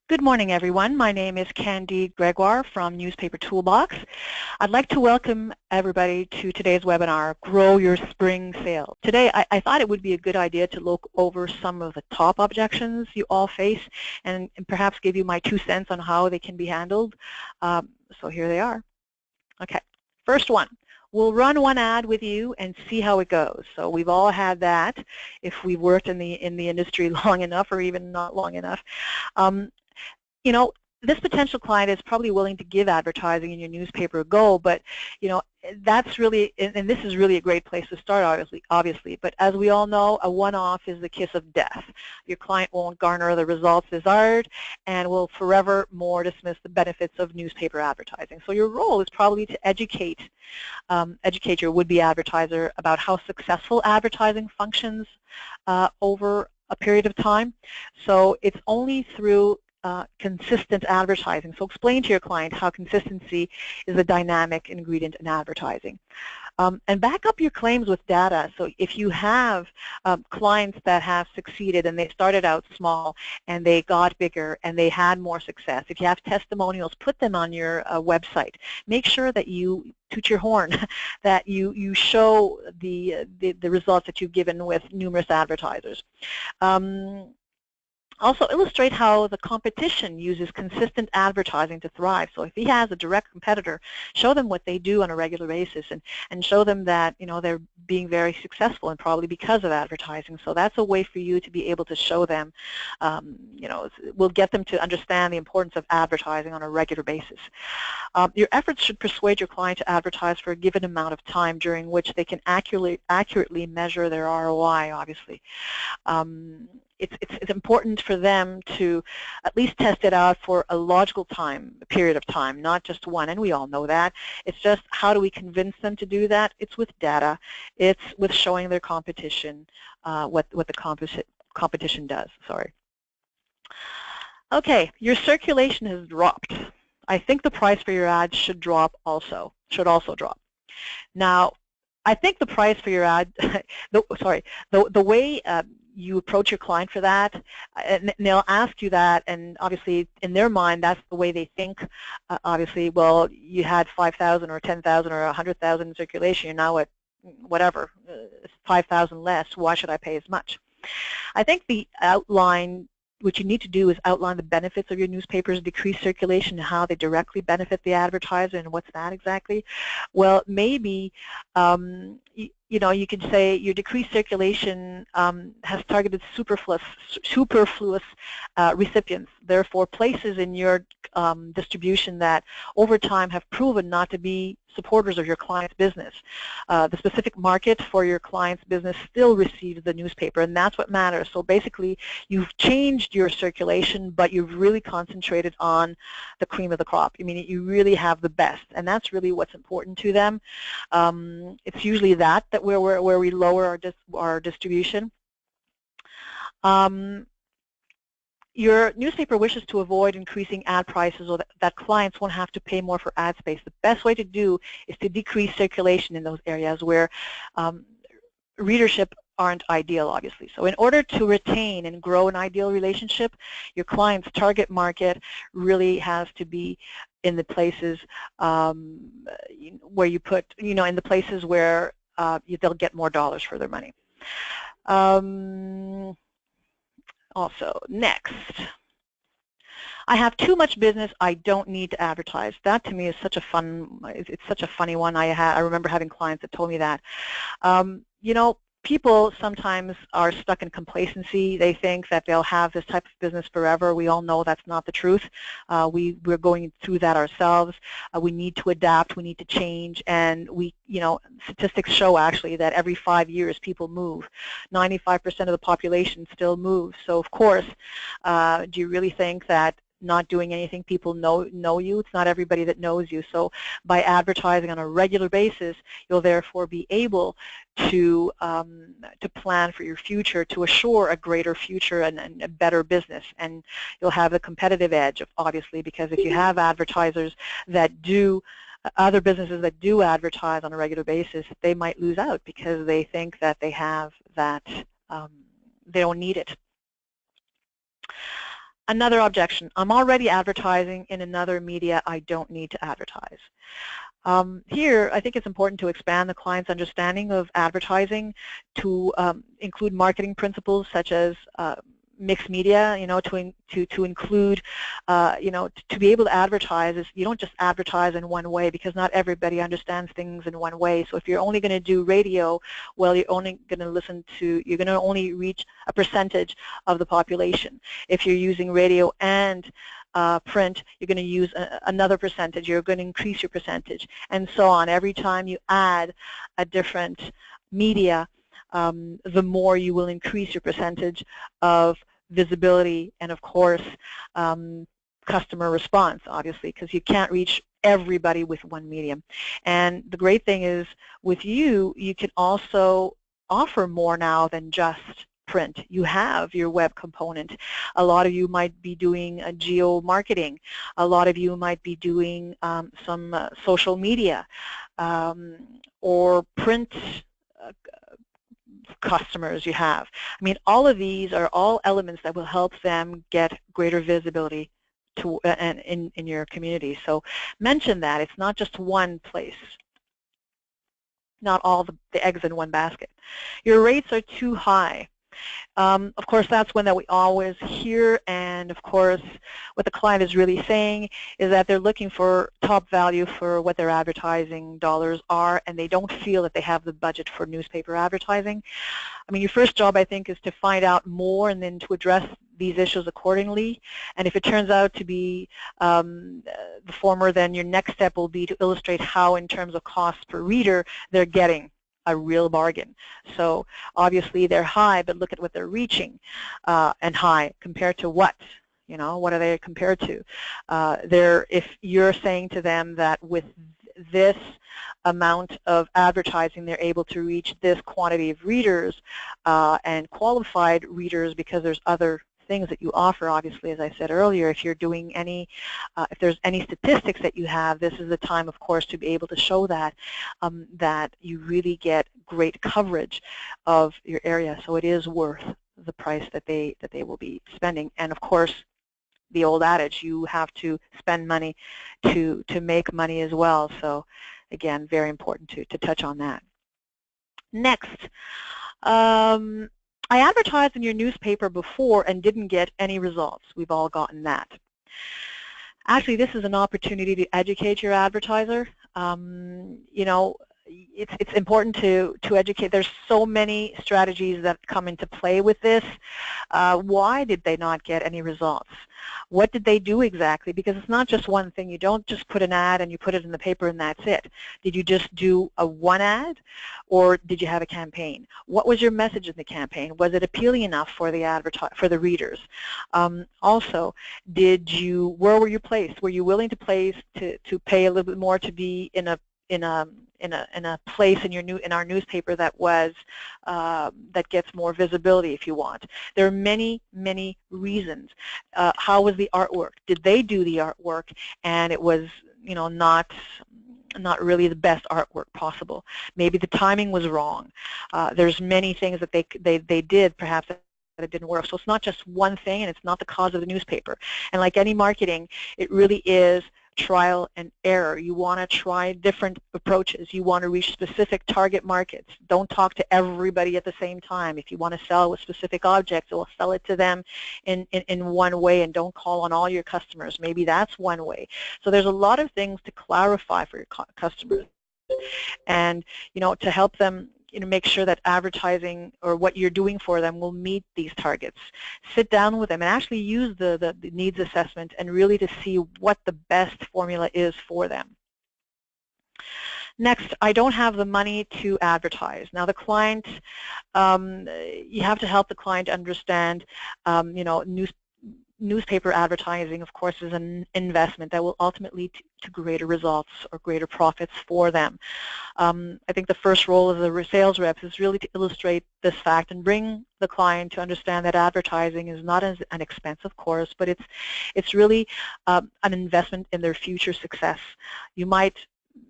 Good morning, everyone. My name is Candide Gregoire from Newspaper Toolbox. I'd like to welcome everybody to today's webinar, Grow Your Spring Sales. Today, I thought it would be a good idea to look over some of the top objections you all face and perhaps give you my 2 cents on how they can be handled. So here they are. Okay, first one. We'll run one ad with you and see how it goes. So we've all had that if we've worked in the industry long enough or even not long enough. You know, this potential client is probably willing to give advertising in your newspaper a go, but that's really, and this is really a great place to start, obviously, but as we all know, a one-off is the kiss of death. Your client won't garner the results desired and will forever more dismiss the benefits of newspaper advertising. So your role is probably to educate your would-be advertiser about how successful advertising functions over a period of time. So it's only through consistent advertising. So explain to your client how consistency is a dynamic ingredient in advertising. And back up your claims with data. So if you have clients that have succeeded and they started out small and they got bigger and they had more success, if you have testimonials, put them on your website. Make sure that you toot your horn, that you show the results that you've given with numerous advertisers. Also illustrate how the competition uses consistent advertising to thrive. So if he has a direct competitor, show them what they do on a regular basis and show them that they're being very successful and probably because of advertising. So that's a way for you to be able to show them, will get them to understand the importance of advertising on a regular basis. Your efforts should persuade your client to advertise for a given amount of time during which they can accurately measure their ROI, obviously. It's important for them to at least test it out for a logical period of time, not just one, and we all know that. It's just how do we convince them to do that? It's with data. It's with showing their competition what the competition does. Sorry. Okay, your circulation has dropped. I think the price for your ad should also drop. Now, I think the price for your ad, the way you approach your client for that, and they'll ask you that, and obviously in their mind that's the way they think. Obviously, well, you had 5,000 or 10,000 or 100,000 in circulation, you're now at whatever, 5,000 less, why should I pay as much? I think what you need to do is outline the benefits of your newspaper's decreased circulation and how they directly benefit the advertiser, and what's that exactly? Well, maybe you can say your decreased circulation has targeted superfluous recipients, therefore places in your distribution that over time have proven not to be supporters of your client's business. The specific market for your client's business still receives the newspaper, and that's what matters. So basically, you've changed your circulation, but you've really concentrated on the cream of the crop. I mean, you really have the best, and that's really what's important to them. It's usually that where we lower our distribution. Your newspaper wishes to avoid increasing ad prices so that clients won't have to pay more for ad space. The best way to do is to decrease circulation in those areas where readership aren't ideal, obviously. So in order to retain and grow an ideal relationship, your client's target market really has to be in the places where you put, in the places where they'll get more dollars for their money. Also, next, I have too much business, I don't need to advertise. That to me is such a it's such a funny one. I remember having clients that told me that. People sometimes are stuck in complacency. They think that they'll have this type of business forever. We all know that's not the truth. We're going through that ourselves. We need to adapt. We need to change. And statistics show actually that every 5 years people move. 95% of the population still moves. So of course, do you really think that not doing anything people know you? It's not everybody that knows you. So by advertising on a regular basis, you'll therefore be able to plan for your future, to assure a greater future and a better business, and you'll have a competitive edge, obviously, because if you have advertisers that do other businesses that do advertise on a regular basis, they might lose out because they think that they have that, they don't need it. Another objection, I'm already advertising in another media, I don't need to advertise. Here, I think it's important to expand the client's understanding of advertising to include marketing principles such as mixed media, to include, to be able to advertise is you don't just advertise in one way because not everybody understands things in one way. So if you're only going to do radio, well, you're only going to you're going to only reach a percentage of the population. If you're using radio and print, you're going to use another percentage, you're going to increase your percentage, and so on. Every time you add a different media, the more you will increase your percentage of visibility and, of course, customer response, obviously, because you can't reach everybody with one medium. And the great thing is, with you can also offer more now than just print. You have your web component. A lot of you might be doing geo-marketing. A lot of you might be doing some social media or print customers you have. I mean, all of these are all elements that will help them get greater visibility to in your community. So mention that it's not just one place, not all the eggs in one basket. Your rates are too high. Of course, that's one that we always hear, and of course, what the client is really saying is that they're looking for top value for what their advertising dollars are, and they don't feel that they have the budget for newspaper advertising. I mean, your first job, I think, is to find out more and then to address these issues accordingly. And if it turns out to be the former, then your next step will be to illustrate how, in terms of cost per reader, they're getting a real bargain. So obviously they're high, but look at what they're reaching, and high compared to what? What are they compared to? If you're saying to them that with this amount of advertising they're able to reach this quantity of readers and qualified readers, because there's other things that you offer, obviously, as I said earlier. If you're doing if there's any statistics that you have, this is the time, of course, to be able to show that that you really get great coverage of your area. So it is worth the price that they will be spending. And of course, the old adage, you have to spend money to make money as well. So again, very important to touch on that. Next. I advertised in your newspaper before and didn't get any results. We've all gotten that. Actually, this is an opportunity to educate your advertiser. It's important to educate. There's so many strategies that come into play with this. Why did they not get any results? What did they do exactly? Because it's not just one thing. You don't just put an ad and you put it in the paper and that's it. Did you just do one ad, or did you have a campaign? What was your message in the campaign? Was it appealing enough for the readers? Also, where were you placed? Were you willing to pay a little bit more to be in a place in our newspaper that gets more visibility, if you want? There are many reasons. How was the artwork? Did they do the artwork and it was not really the best artwork possible? Maybe the timing was wrong. There's many things that they did perhaps that it didn't work. So it's not just one thing, and it's not the cause of the newspaper. And like any marketing, it really is trial and error. You want to try different approaches. You want to reach specific target markets. Don't talk to everybody at the same time. If you want to sell with specific objects, we'll sell it to them in one way, and don't call on all your customers. Maybe that's one way. So there's a lot of things to clarify for your customers, and to help them make sure that advertising or what you're doing for them will meet these targets. Sit down with them and actually use the needs assessment and really to see what the best formula is for them. Next, I don't have the money to advertise. Now the client, you have to help the client understand, newspaper advertising, of course, is an investment that will ultimately lead to greater results or greater profits for them. I think the first role of the sales reps is really to illustrate this fact and bring the client to understand that advertising is not an expense, of course, but it's really an investment in their future success. You might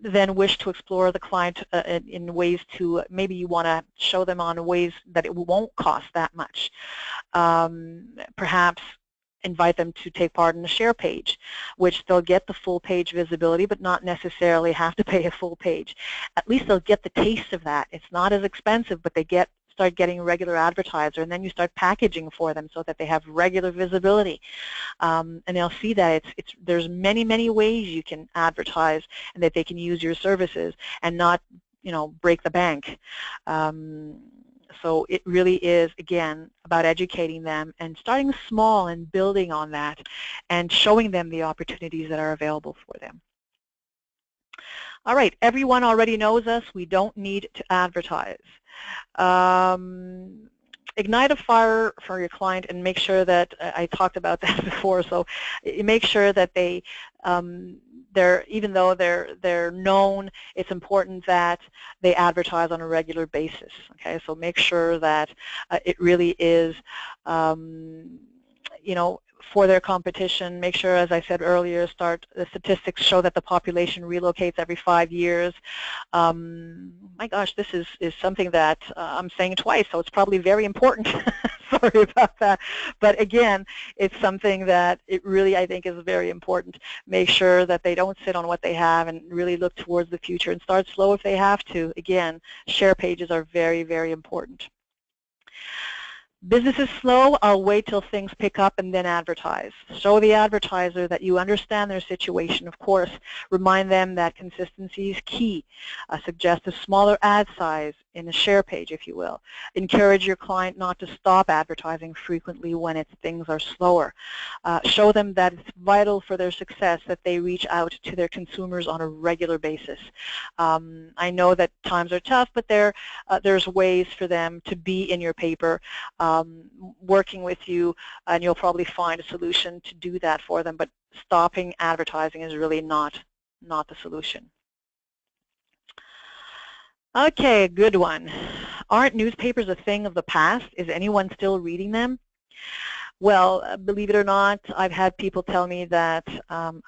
then wish to explore the client in ways to, maybe you want to show them on ways that it won't cost that much. Perhaps invite them to take part in the share page, which they'll get the full page visibility but not necessarily have to pay a full page. At least they'll get the taste of that. It's not as expensive, but they start getting regular advertiser, and then you start packaging for them so that they have regular visibility. And they'll see that there's many ways you can advertise and that they can use your services and not, you know, break the bank. So it really is, again, about educating them and starting small and building on that and showing them the opportunities that are available for them. All right, everyone already knows us. We don't need to advertise. Ignite a fire for your client and make sure that, I talked about that before, so make sure that they, even though they're known, it's important that they advertise on a regular basis. Okay, so make sure that it really is, you know, for their competition. Make sure, as I said earlier, the statistics show that the population relocates every 5 years. My gosh, this is something that I'm saying twice, so it's probably very important. Sorry about that. But again, it's something that it really, I think, is very important. Make sure that they don't sit on what they have and really look towards the future and start slow if they have to. Again, share pages are very important. Business is slow, I'll wait till things pick up and then advertise. Show the advertiser that you understand their situation, of course. Remind them that consistency is key. Suggest a smaller ad size in a share page, if you will. Encourage your client not to stop advertising frequently when things are slower. Show them that it's vital for their success that they reach out to their consumers on a regular basis. I know that times are tough, but there's ways for them to be in your paper, working with you, and you'll probably find a solution to do that for them, but stopping advertising is really not the solution. Okay, good one. Aren't newspapers a thing of the past? Is anyone still reading them? Well, believe it or not, I've had people tell me that,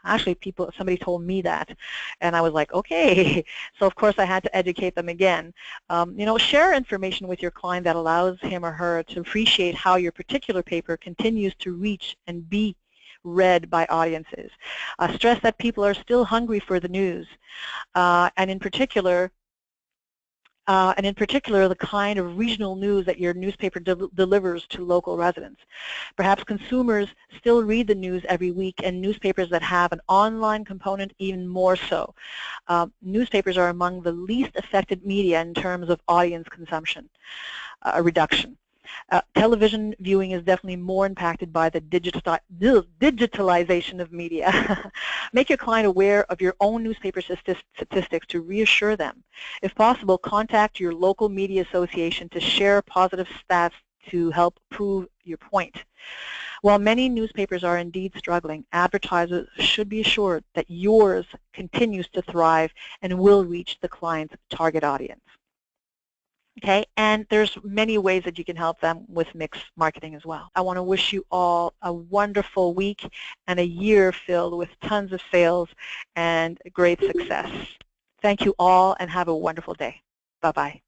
actually somebody told me that, and I was like, okay. So of course I had to educate them again. You know, share information with your client that allows him or her to appreciate how your particular paper continues to reach and be read by audiences. Stress that people are still hungry for the news, and in particular, the kind of regional news that your newspaper delivers to local residents. Perhaps consumers still read the news every week, and newspapers that have an online component even more so. Newspapers are among the least affected media in terms of audience consumption reduction. Television viewing is definitely more impacted by the digitalization of media. Make your client aware of your own newspaper statistics to reassure them. If possible, contact your local media association to share positive stats to help prove your point. While many newspapers are indeed struggling, advertisers should be assured that yours continues to thrive and will reach the client's target audience. Okay, and there's many ways that you can help them with mix marketing as well. I want to wish you all a wonderful week and a year filled with tons of sales and great success. Thank you all and have a wonderful day. Bye-bye.